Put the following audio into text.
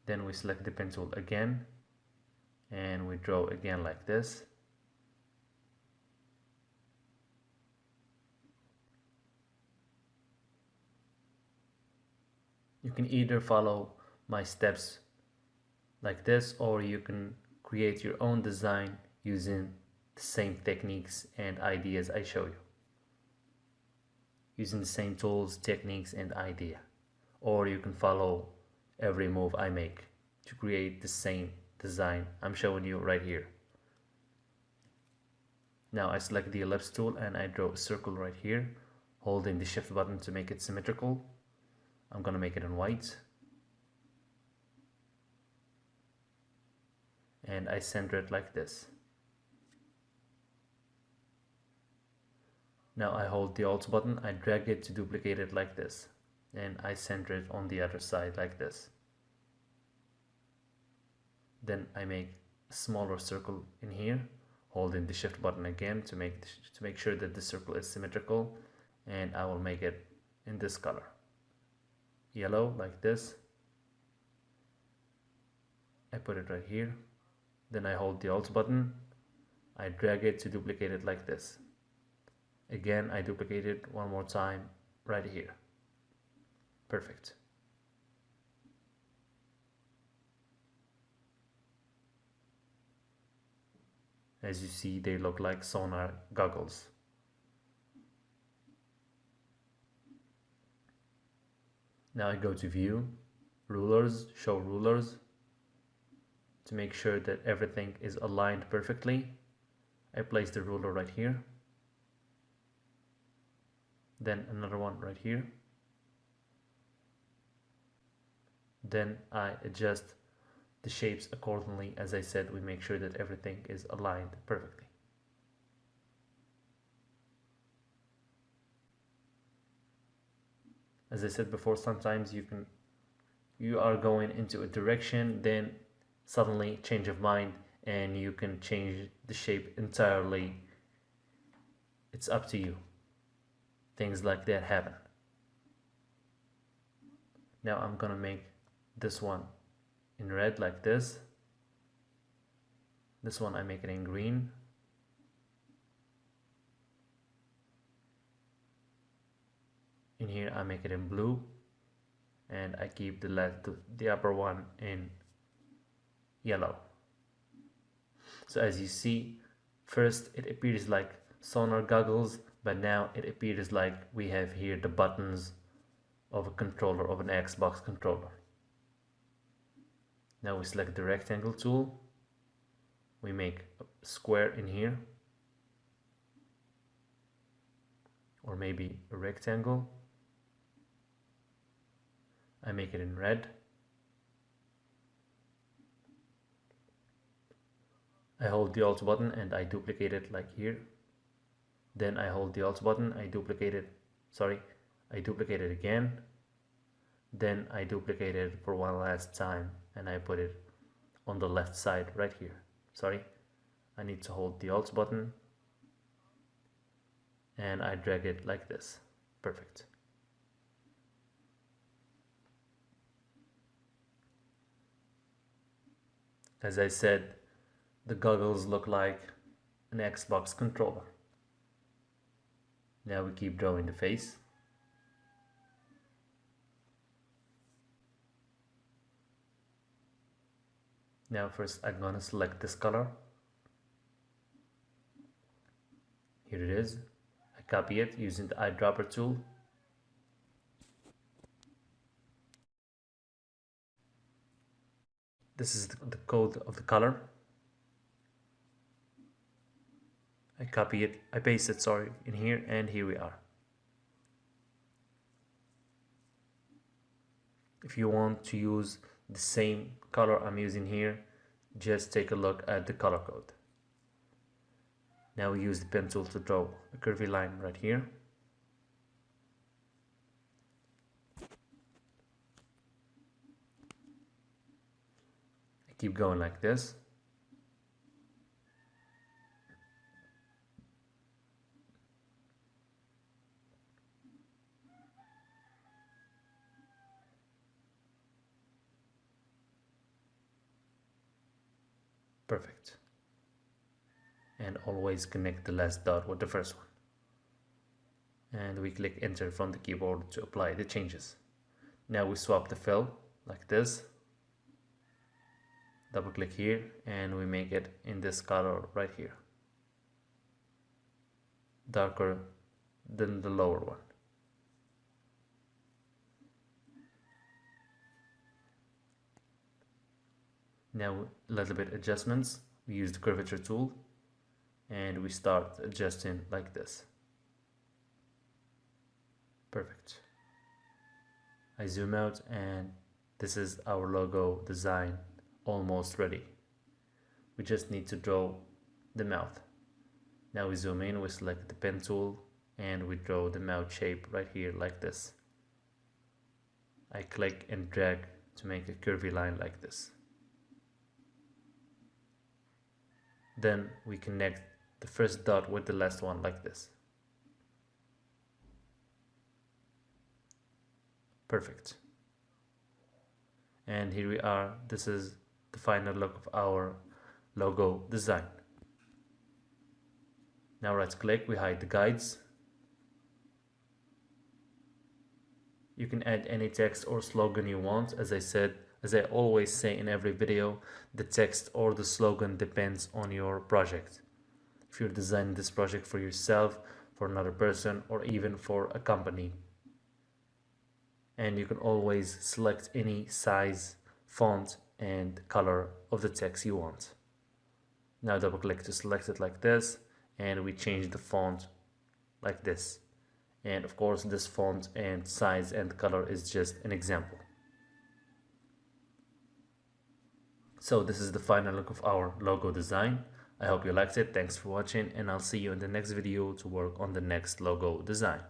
Then we select the pen tool again and we draw again like this. You can either follow my steps like this, or you can create your own design using the same techniques and ideas I show you. Using the same tools, techniques, and idea. Or you can follow every move I make to create the same design I'm showing you right here. Now I select the ellipse tool and I draw a circle right here, holding the shift button to make it symmetrical. I'm gonna make it in white. And I center it like this. Now I hold the Alt button, I drag it to duplicate it like this, and I center it on the other side like this. Then I make a smaller circle in here, holding the shift button again to make sure that the circle is symmetrical, and I will make it in this color, yellow, like this. I put it right here. Then I hold the Alt button, I drag it to duplicate it like this. Again, I duplicate it one more time right here. Perfect. As you see, they look like sonar goggles. Now I go to View, Rulers, Show Rulers. To make sure that everything is aligned perfectly, I place the ruler right here. Then another one right here. Then I adjust the shapes accordingly. As I said, we make sure that everything is aligned perfectly. As I said before, sometimes you are going into a direction, then suddenly change of mind and you can change the shape entirely. It's up to you. Things like that happen. Now I'm gonna make this one in red like this. This one I make it in green. In here I make it in blue, and I keep the upper one in yellow. So as you see, first it appears like sonar goggles, but now it appears like we have here the buttons of a controller, of an Xbox controller. Now we select the rectangle tool, we make a square in here, or maybe a rectangle. I make it in red. I hold the Alt button and I duplicate it like here. Then I hold the Alt button, I duplicate it again. Then I duplicate it for one last time and I put it on the left side right here. I need to hold the Alt button and I drag it like this. Perfect. As I said, the goggles look like an Xbox controller. Now we keep drawing the face. Now first I'm gonna select this color. Here it is. I copy it using the eyedropper tool. This is the code of the color. I copy it, I paste it, in here, and here we are. If you want to use the same color I'm using here, just take a look at the color code. Now we use the pen tool to draw a curvy line right here. I keep going like this. Perfect. And always connect the last dot with the first one. And we click enter from the keyboard to apply the changes. Now we swap the fill like this. Double click here and we make it in this color right here, darker than the lower one. Now a little bit adjustments. We use the curvature tool and we start adjusting like this. Perfect. I zoom out and this is our logo design almost ready. We just need to draw the mouth. Now we zoom in, we select the pen tool and we draw the mouth shape right here like this. I click and drag to make a curvy line like this. Then we connect the first dot with the last one like this. Perfect. And here we are. This is the final look of our logo design. Now right click, we hide the guides. You can add any text or slogan you want. As I always say in every video, the text or the slogan depends on your project. If you're designing this project for yourself, for another person, or even for a company. And you can always select any size, font, and color of the text you want. Now double click to select it like this, and we change the font like this. And of course this font and size and color is just an example. So this is the final look of our logo design. I hope you liked it. Thanks for watching and I'll see you in the next video to work on the next logo design.